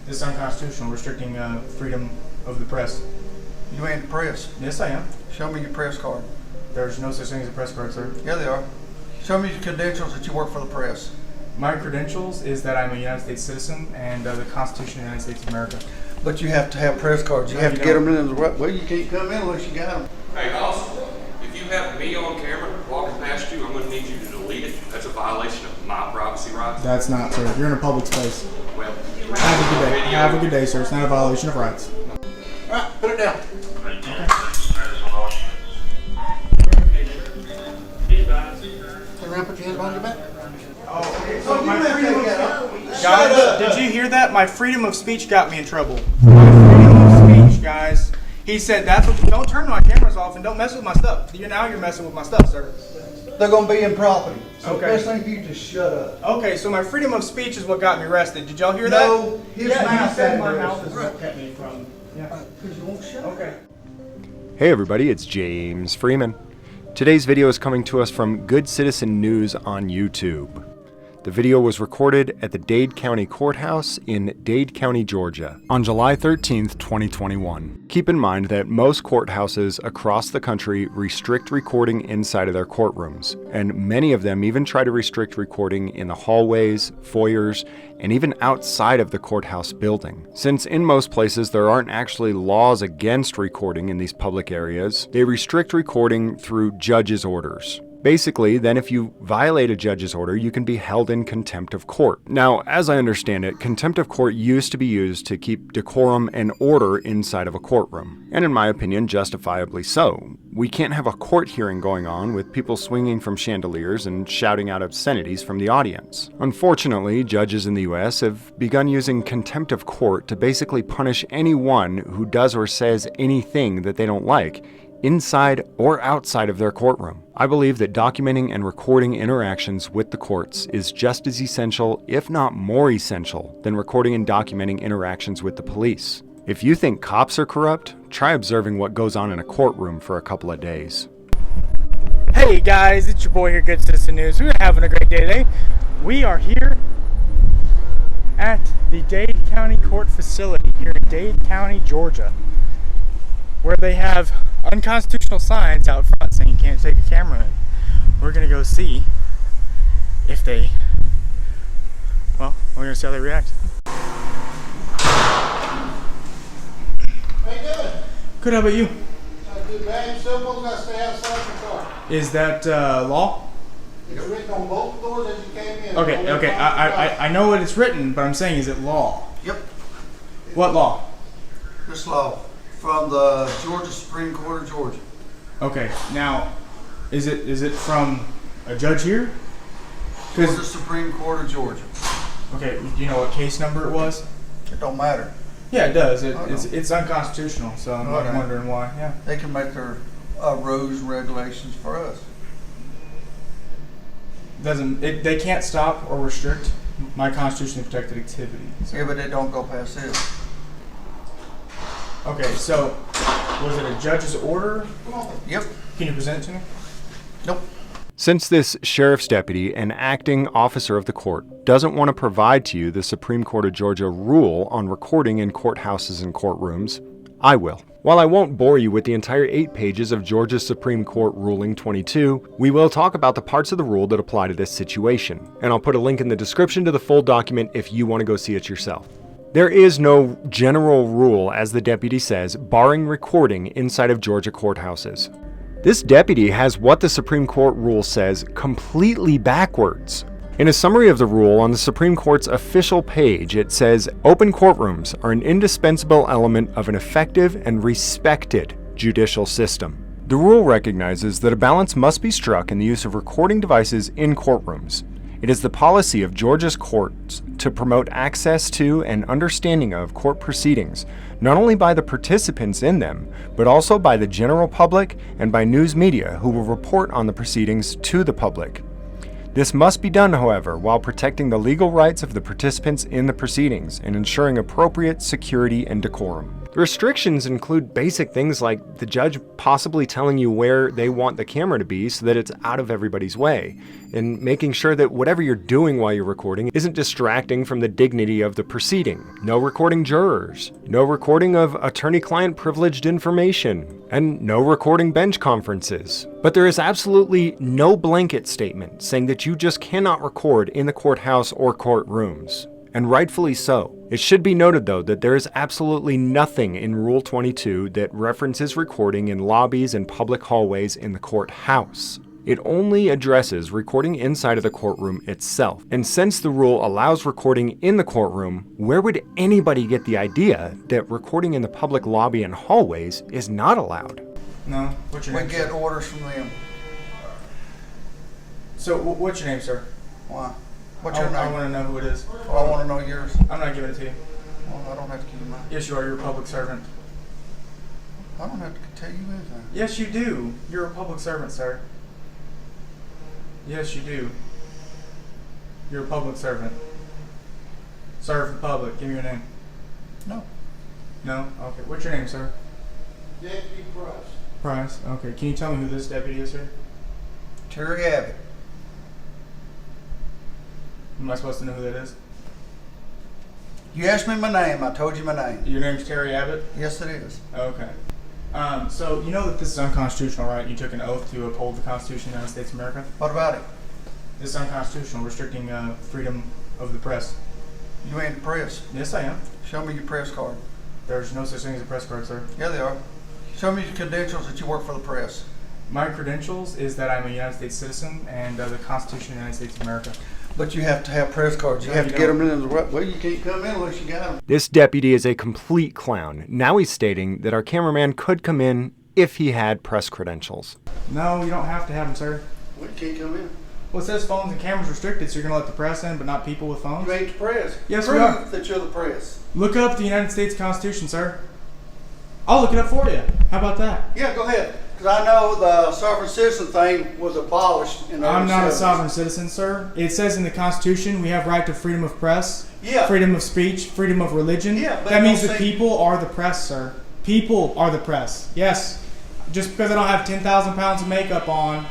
This is unconstitutional, restricting freedom of the press. You ain't the press. Yes, I am. Show me your press card. There's no such thing as a press card, sir. Yeah, they are. Show me your credentials that you work for the press. My credentials is that I'm a United States citizen and the Constitution of the United States of America. But you have to have press cards. You have to get them in the right way. You can't come in unless you got them. Hey, boss, if you have me on camera walking past you, I'm going to need you to delete it. That's a violation of my privacy rights. That's not, sir. You're in a public space. Well, Have a good day. Have a good day, sir. It's not a violation of rights. All right, put it down. Turn around, put your hands behind your back. Oh, okay. So my you have freedom to of get up. Guys, did you hear that? My freedom of speech got me in trouble. My freedom of speech, guys. He said that's what. Don't turn my cameras off and don't mess with my stuff. You're messing with my stuff, sir. They're going to be in property. So Okay. the best thing for you to shut up. Okay, so my freedom of speech is what got me arrested. Did y'all hear that? No, his mouth said my said mouth is what kept me from. Yeah. Because you won't shut up. Okay. Hey everybody, it's James Freeman. Today's video is coming to us from Good Citizen News on YouTube. The video was recorded at the Dade County Courthouse in Dade County, Georgia, on July 13th, 2021. Keep in mind that most courthouses across the country restrict recording inside of their courtrooms, and many of them even try to restrict recording in the hallways, foyers, and even outside of the courthouse building. Since in most places there aren't actually laws against recording in these public areas, they restrict recording through judge's orders. Basically, then if you violate a judge's order, you can be held in contempt of court. Now, as I understand it, contempt of court used to be used to keep decorum and order inside of a courtroom. And in my opinion, justifiably so. We can't have a court hearing going on with people swinging from chandeliers and shouting out obscenities from the audience. Unfortunately, judges in the US have begun using contempt of court to basically punish anyone who does or says anything that they don't like, inside or outside of their courtroom. I believe that documenting and recording interactions with the courts is just as essential, if not more essential, than recording and documenting interactions with the police. If you think cops are corrupt, try observing what goes on in a courtroom for a couple of days. Hey guys, it's your boy here, Good Citizen News. We're having a great day today. We are here at the Dade County Court facility here in Dade County, Georgia, where they have unconstitutional signs out front saying you can't take a camera in. We're gonna go see if they, well, we're gonna see how they react. How you doing? Good, how about you? Not too bad. Someone's got to stay outside the car. Is that law? It's written on both doors as you came in. Okay, I know what it's written, but I'm saying, is it law? Yep. What law? This law from the Georgia Supreme Court of Georgia. Okay, now, is it from a judge here? Georgia Supreme Court of Georgia. Okay, do you know what case number it was? It don't matter. Yeah, it does. I know. It's unconstitutional, so I'm Okay. wondering why. Yeah. They can make their rules and regulations for us. They can't stop or restrict my constitutionally protected activity. So. Yeah, but they don't go past this. Okay, so was it a judge's order? Yep. Can you present it to me? Nope. Since this sheriff's deputy and acting officer of the court doesn't want to provide to you the Supreme Court of Georgia rule on recording in courthouses and courtrooms, I will. While I won't bore you with the entire 8 pages of Georgia's Supreme Court Ruling 22, we will talk about the parts of the rule that apply to this situation, and I'll put a link in the description to the full document if you want to go see it yourself. There is no general rule, as the deputy says, barring recording inside of Georgia courthouses. This deputy has what the Supreme Court rule says completely backwards. In a summary of the rule on the Supreme Court's official page, it says, "Open courtrooms are an indispensable element of an effective and respected judicial system." The rule recognizes that a balance must be struck in the use of recording devices in courtrooms. It is the policy of Georgia's courts to promote access to and understanding of court proceedings, not only by the participants in them, but also by the general public and by news media who will report on the proceedings to the public. This must be done, however, while protecting the legal rights of the participants in the proceedings and ensuring appropriate security and decorum. The restrictions include basic things like the judge possibly telling you where they want the camera to be so that it's out of everybody's way, and making sure that whatever you're doing while you're recording isn't distracting from the dignity of the proceeding. No recording jurors, no recording of attorney-client privileged information, and no recording bench conferences. But there is absolutely no blanket statement saying that you just cannot record in the courthouse or courtrooms. And rightfully so. It should be noted, though, that there is absolutely nothing in Rule 22 that references recording in lobbies and public hallways in the courthouse. It only addresses recording inside of the courtroom itself. And since the rule allows recording in the courtroom, where would anybody get the idea that recording in the public lobby and hallways is not allowed? No. What's your name? We get orders from them. So, what's your name, sir? Why? What's your name? I want to know who it is. Well, I want to know yours. I'm not giving it to you. Well, I don't have to give you mine. Yes, you are. You're a public servant. I don't have to tell you anything. Yes, you do. You're a public servant, sir. Yes, you do. You're a public servant. Serve the public. Give me your name. No. No? Okay. What's your name, sir? Deputy Price. Price. Okay. Can you tell me who this deputy is, sir? Terry Abbott. Am I supposed to know who that is? You asked me my name. I told you my name. Your name's Terry Abbott? Yes, it is. Okay. So you know that this is unconstitutional, right? You took an oath to uphold the Constitution of the United States of America? What about it? This is unconstitutional, restricting freedom of the press. You ain't the press. Yes, I am. Show me your press card. There's no such thing as a press card, sir. Yeah, they are. Show me your credentials that you work for the press. My credentials is that I'm a United States citizen and the Constitution of the United States of America. But you have to have press cards. You No, have you to get don't. them in the right way. You can't come in unless you got them. This deputy is a complete clown. Now he's stating that our cameraman could come in if he had press credentials. No, you don't have to have them, sir. Well, you can't come in. Well, it says phones and cameras restricted, so you're going to let the press in, but not people with phones? You ain't the press. Yes, we Prove are. that you're the press. Look up the United States Constitution, sir. I'll look it up for you. How about that? Yeah, go ahead. Because I know the sovereign citizen thing was abolished in the I'm not a 70s. sovereign citizen, sir. It says in the Constitution we have right to freedom of press, Yeah. freedom of speech, freedom of religion. Yeah, but that means don't the say- people are the press, sir. People are the press. Yes. Just because I don't have 10,000 pounds of makeup on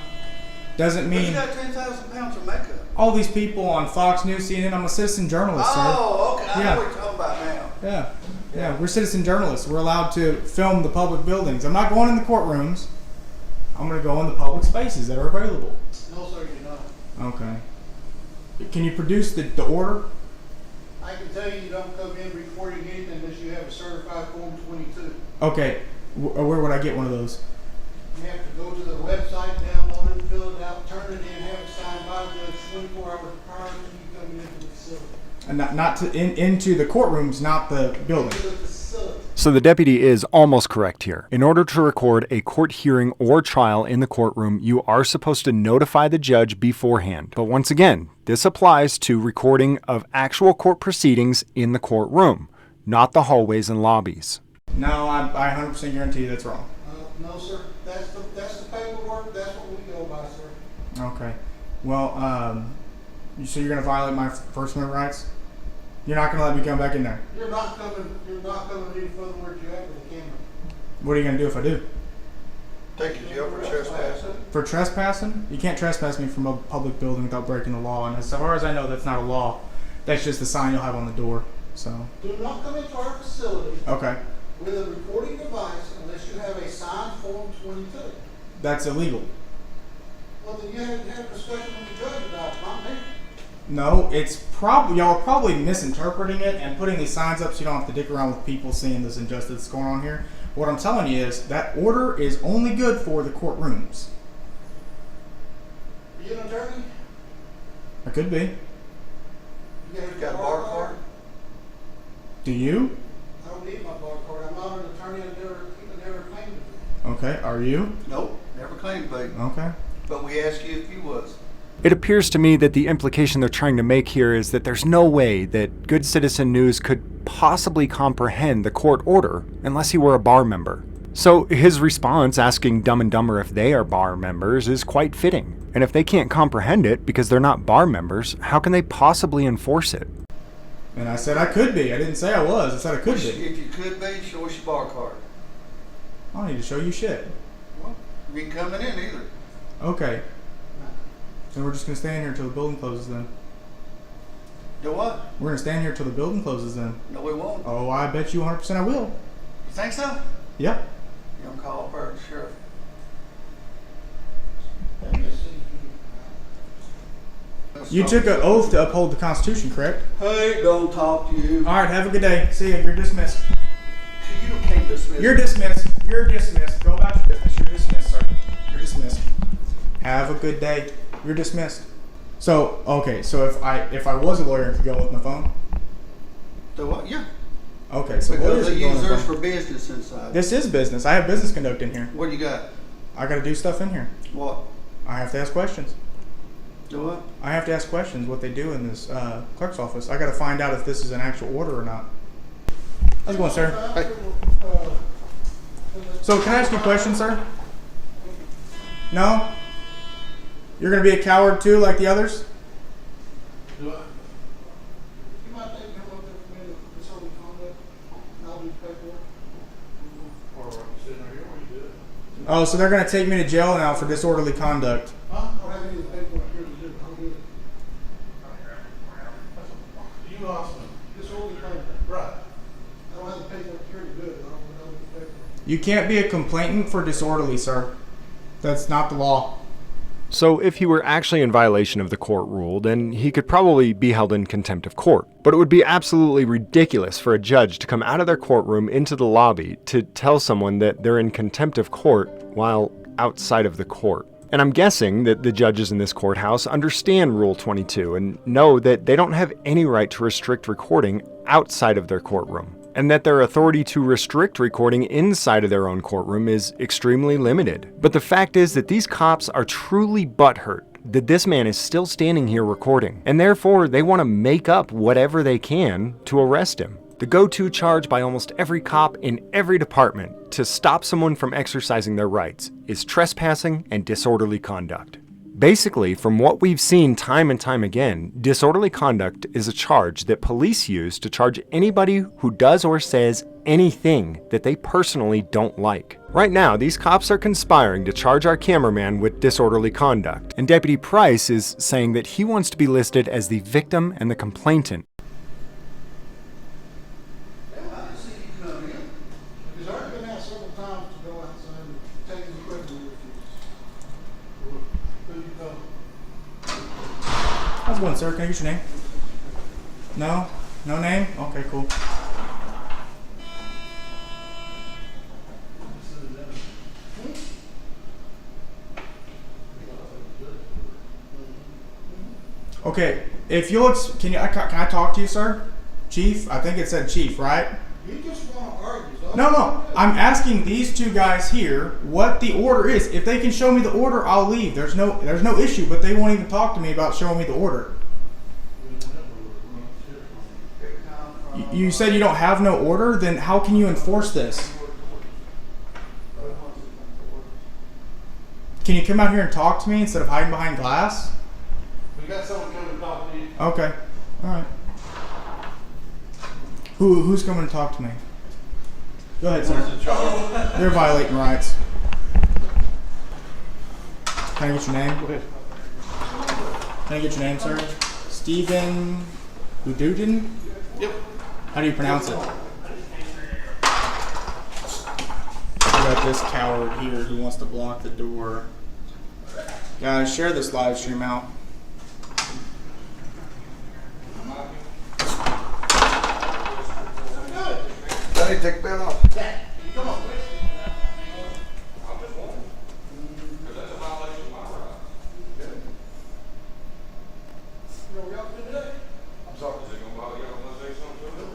doesn't Who's mean got 10,000 pounds of makeup? all these people on Fox News, CNN. I'm a citizen journalist, sir. Oh, okay. I Yeah. know what you're talking about now. Yeah, we're citizen journalists. We're allowed to film the public buildings. I'm not going in the courtrooms. I'm going to go in the public spaces that are available. No, sir, you're not. Okay. Can you produce the order? I can tell you don't come in recording anything unless you have a certified Form 22. Okay. Where would I get one of those? You have to go to the website, download it, fill it out, turn it in, have it signed by the judge 24 hours prior to you coming into the facility. And not to into the courtrooms, not the building. To the facility. So the deputy is almost correct here. In order to record a court hearing or trial in the courtroom, you are supposed to notify the judge beforehand. But once again, this applies to recording of actual court proceedings in the courtroom, not the hallways and lobbies. No, I 100% guarantee you that's wrong. No, sir. That's the paperwork. That's what we go by, sir. Okay. Well, so you're going to violate my First Amendment rights? You're not going to let me come back in there? You're not coming any further where you're at with the camera. What are you going to do if I do? Take you to jail for trespassing. For trespassing? You can't trespass me from a public building without breaking the law. And as far as I know, that's not a law. That's just the sign you'll have on the door. So, Do not come into our facility okay. with a recording device unless you have a signed Form 22. That's illegal. Well, then you have to have a discussion with the judge about it, not me. No, it's probably, y'all are probably misinterpreting it and putting these signs up so you don't have to dick around with people seeing this injustice that's going on here. What I'm telling you is that order is only good for the courtrooms. Are you an attorney? I could be. You Got a bar card? Do you? I don't need my bar card. I'm not an attorney. I never claimed it. Okay, are you? Nope, never claimed to be. Okay. But we asked you if you was. It appears to me that the implication they're trying to make here is that there's no way that Good Citizen News could possibly comprehend the court order unless he were a bar member. So his response asking Dumb and Dumber if they are bar members is quite fitting. And if they can't comprehend it because they're not bar members, how can they possibly enforce it? And I said I could be. I didn't say I was. I said I could be. If you could be, show us your bar card. I don't need to show you shit. Well, you ain't coming in either. Okay. So we're just gonna stand here until the building closes then. Do what? We're gonna stand here until the building closes then. No, we won't. Oh, I bet you 100% I will. You think so? Yep. You gonna call for the sheriff? You took an oath to uphold the Constitution, correct? Hey, don't talk to you. All right, have a good day. See ya. You're dismissed. You can't dismiss. You're dismissed. You're dismissed. Go about your business. You're dismissed, sir. You're dismissed. Have a good day. You're dismissed. So, okay, so if I was a lawyer and could go with my phone? Do what? Yeah. Okay, so Because lawyers they can go use on their theirs phone. for business inside. This is business. I have business conduct in here. What do you got? I gotta do stuff in here. What? I have to ask questions. Do what? I have to ask questions what they do in this clerk's office. I gotta find out if this is an actual order or not. How's it going, sir? Hey. So can I ask you a question, sir? No? You're gonna be a coward too, like the others? Do I? You might take him up there for me to disorderly conduct, and I'll do the paperwork. Or sitting right here, what you do? Oh, so they're gonna take me to jail now for disorderly conduct. Huh? I don't have any of the paperwork here to do it. I'll do it. You lost me. Disorderly conduct. Right. I don't have the paperwork here to do it. I don't know the paperwork. You can't be a complainant for disorderly, sir. That's not the law. So if he were actually in violation of the court rule, then he could probably be held in contempt of court. But it would be absolutely ridiculous for a judge to come out of their courtroom into the lobby to tell someone that they're in contempt of court while outside of the court. And I'm guessing that the judges in this courthouse understand Rule 22 and know that they don't have any right to restrict recording outside of their courtroom, and that their authority to restrict recording inside of their own courtroom is extremely limited. But the fact is that these cops are truly butthurt that this man is still standing here recording, and therefore they want to make up whatever they can to arrest him. The go-to charge by almost every cop in every department to stop someone from exercising their rights is trespassing and disorderly conduct. Basically, from what we've seen time and time again, disorderly conduct is a charge that police use to charge anybody who does or says anything that they personally don't like. Right now, these cops are conspiring to charge our cameraman with disorderly conduct, and Deputy Price is saying that he wants to be listed as the victim and the complainant. I see you come in. He's already been asked several times to go outside and take the equipment with you. Who you know? How's it going, sir? Can I get your name? No? No name? Okay, cool. Okay, if you'll, can I talk to you, sir? Chief? I think it said chief, right? You just want to argue. So No. I'm asking these two guys here what the order is. If they can show me the order, I'll leave. There's no issue, but they won't even talk to me about showing me the order. You said you don't have no order, then how can you enforce this? Can you come out here and talk to me instead of hiding behind glass? We got someone coming to talk to you. Okay. Alright. Who's coming to talk to me? Go ahead, sir. They're violating rights. Can I get your name? Go ahead. Can I get your name, sir? Stephen Ududen? Yep. How do you pronounce it? We got this coward here who wants to block the door. Guys, share this live stream out. Daddy, take that off. Come on. I'm just wondering, because that's a violation of my rights. You know, we out there today? I'm sorry, is it gonna bother you? I'm gonna say something to it?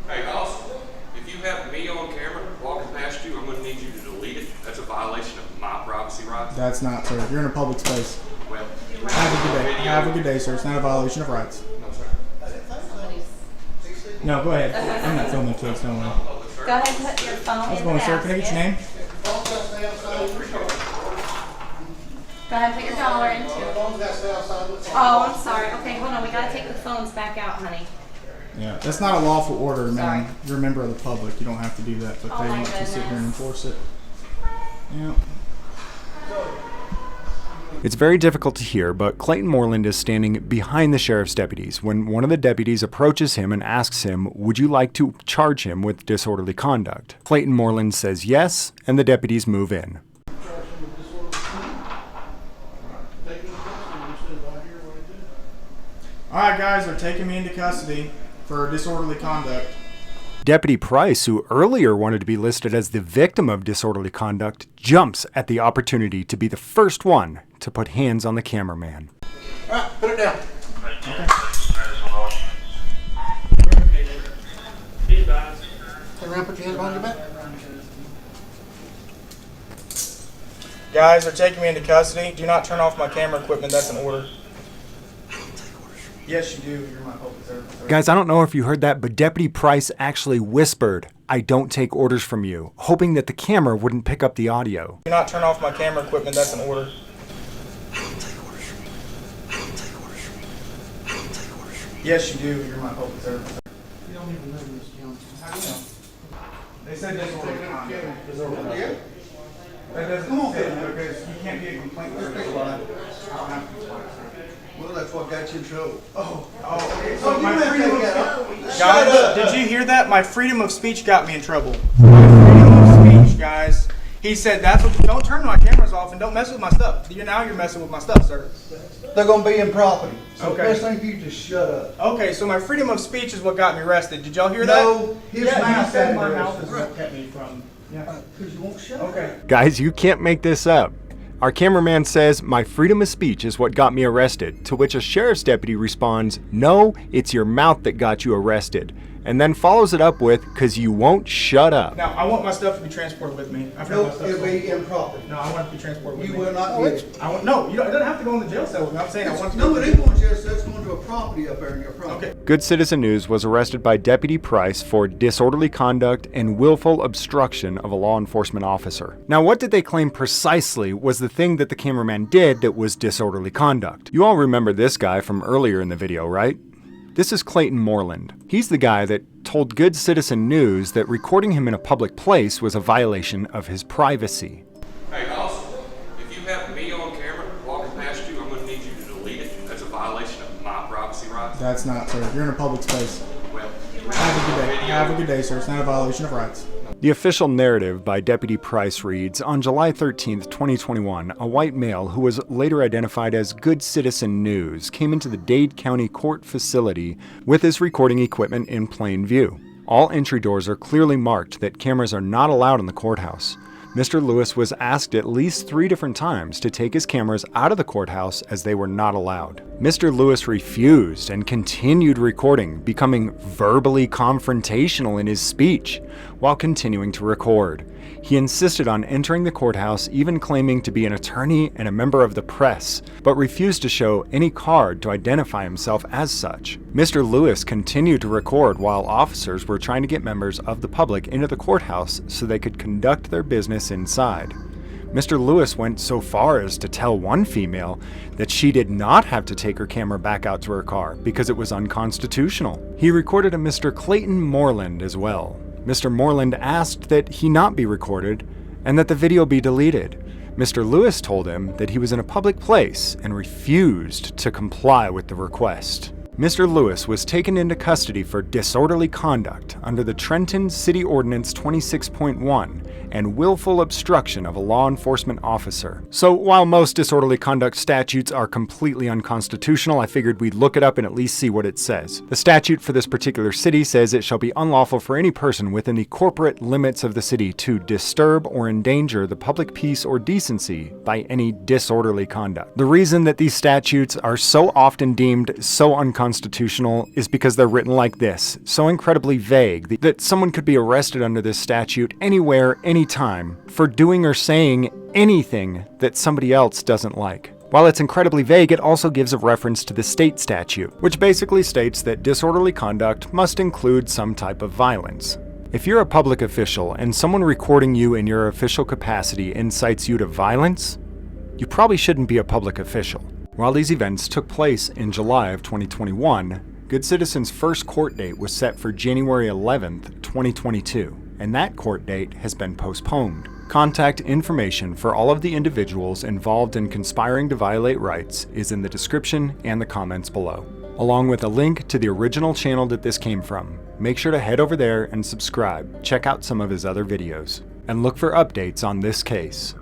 Hey, also, if you have me on camera walking past you, I'm gonna need you to delete it. That's a violation of my privacy rights. That's not, sir. You're in a public space. Well, Have a good day. video- Have a good day, sir. It's not a violation of rights. No, sir. No, go ahead. I'm not filming kids, don't worry. Go ahead and put your phone How's it in going, the sir? Can I get your name? Phone's got to stay outside of your car. Go ahead and put your dollar into it. Phone's got to stay outside of the car. Oh, I'm sorry. Okay, hold on. We gotta take the phones back out, honey. Yeah, that's not a lawful order, man. Sorry. You're a member of the public. You don't have to do that, but Oh they my want to sit here and goodness. enforce it. Yeah. It's very difficult to hear, but Clayton Moreland is standing behind the sheriff's deputies when one of the deputies approaches him and asks him, would you like to charge him with disorderly conduct? Clayton Moreland says yes, and the deputies move in. Alright, guys, they're taking me into custody for disorderly conduct. Deputy Price, who earlier wanted to be listed as the victim of disorderly conduct, jumps at the opportunity to be the first one to put hands on the cameraman. Alright, put it down. Turn around, put your hands behind your back. Guys, they're taking me into custody. Do not turn off my camera equipment. That's an order. Yes, you do. You're my public servant, sir. Guys, I don't know if you heard that, but Deputy Price actually whispered, I don't take orders from you, hoping that the camera wouldn't pick up the audio. Do not turn off my camera equipment. That's an order. Yes, you do. You're my public servant, sir. You don't even live in this county. How do you know? They said disorderly conduct. Yeah. That doesn't fit because you can't be a complaint. I don't have to complain, sir. Well, that's what got you in trouble. Oh, okay. Oh, So you my have to freedom take that of up. guys, did you hear that? My freedom of speech got me in trouble. My freedom of speech, guys. He said that's what. Don't turn my cameras off and don't mess with my stuff. You're messing with my stuff, sir. They're gonna be in property. So Okay. the best thing for you to just shut up. Okay, so my freedom of speech is what got me arrested. Did y'all hear that? No, his yeah, mouth you said got my me mouth arrested. is what kept me from. Yeah. Because you won't shut up. Okay. Guys, you can't make this up. Our cameraman says, my freedom of speech is what got me arrested, to which a sheriff's deputy responds, no, it's your mouth that got you arrested, and then follows it up with, cause you won't shut up. Now, I want my stuff to be transported with me. I've got my Nope, stuff it'll stolen. be in property. No, I want it to be transported with You me. will not get it. I want, no, you don't, it doesn't have to go in the jail cell with me. I'm saying I want it to No, go it ain't going to jail, so that's going to a property up there in your property. Okay. Good Citizen News was arrested by Deputy Price for disorderly conduct and willful obstruction of a law enforcement officer. Now, what did they claim precisely was the thing that the cameraman did that was disorderly conduct? You all remember this guy from earlier in the video, right? This is Clayton Moreland. He's the guy that told Good Citizen News that recording him in a public place was a violation of his privacy. Hey, officer, if you have me on camera walking past you, I'm gonna need you to delete it. That's a violation of my privacy rights. That's not, sir. You're in a public space. Well, Have a good day. video. Have a good day, sir. It's not a violation of rights. The official narrative by Deputy Price reads, on July 13, 2021, a white male who was later identified as Good Citizen News came into the Dade County Court facility with his recording equipment in plain view. All entry doors are clearly marked that cameras are not allowed in the courthouse. Mr. Lewis was asked at least 3 different times to take his cameras out of the courthouse as they were not allowed. Mr. Lewis refused and continued recording, becoming verbally confrontational in his speech while continuing to record. He insisted on entering the courthouse, even claiming to be an attorney and a member of the press, but refused to show any card to identify himself as such. Mr. Lewis continued to record while officers were trying to get members of the public into the courthouse so they could conduct their business inside. Mr. Lewis went so far as to tell one female that she did not have to take her camera back out to her car because it was unconstitutional. He recorded a Mr. Clayton Moreland as well. Mr. Moreland asked that he not be recorded and that the video be deleted. Mr. Lewis told him that he was in a public place and refused to comply with the request. Mr. Lewis was taken into custody for disorderly conduct under the Trenton City Ordinance 26.1 and willful obstruction of a law enforcement officer. So while most disorderly conduct statutes are completely unconstitutional, I figured we'd look it up and at least see what it says. The statute for this particular city says it shall be unlawful for any person within the corporate limits of the city to disturb or endanger the public peace or decency by any disorderly conduct. The reason that these statutes are so often deemed so unconstitutional is because they're written like this, so incredibly vague that someone could be arrested under this statute anywhere, anytime, for doing or saying anything that somebody else doesn't like. While it's incredibly vague, it also gives a reference to the state statute, which basically states that disorderly conduct must include some type of violence. If you're a public official and someone recording you in your official capacity incites you to violence, you probably shouldn't be a public official. While these events took place in July of 2021, Good Citizen's first court date was set for January 11th, 2022, and that court date has been postponed. Contact information for all of the individuals involved in conspiring to violate rights is in the description and the comments below, along with a link to the original channel that this came from. Make sure to head over there and subscribe, check out some of his other videos, and look for updates on this case.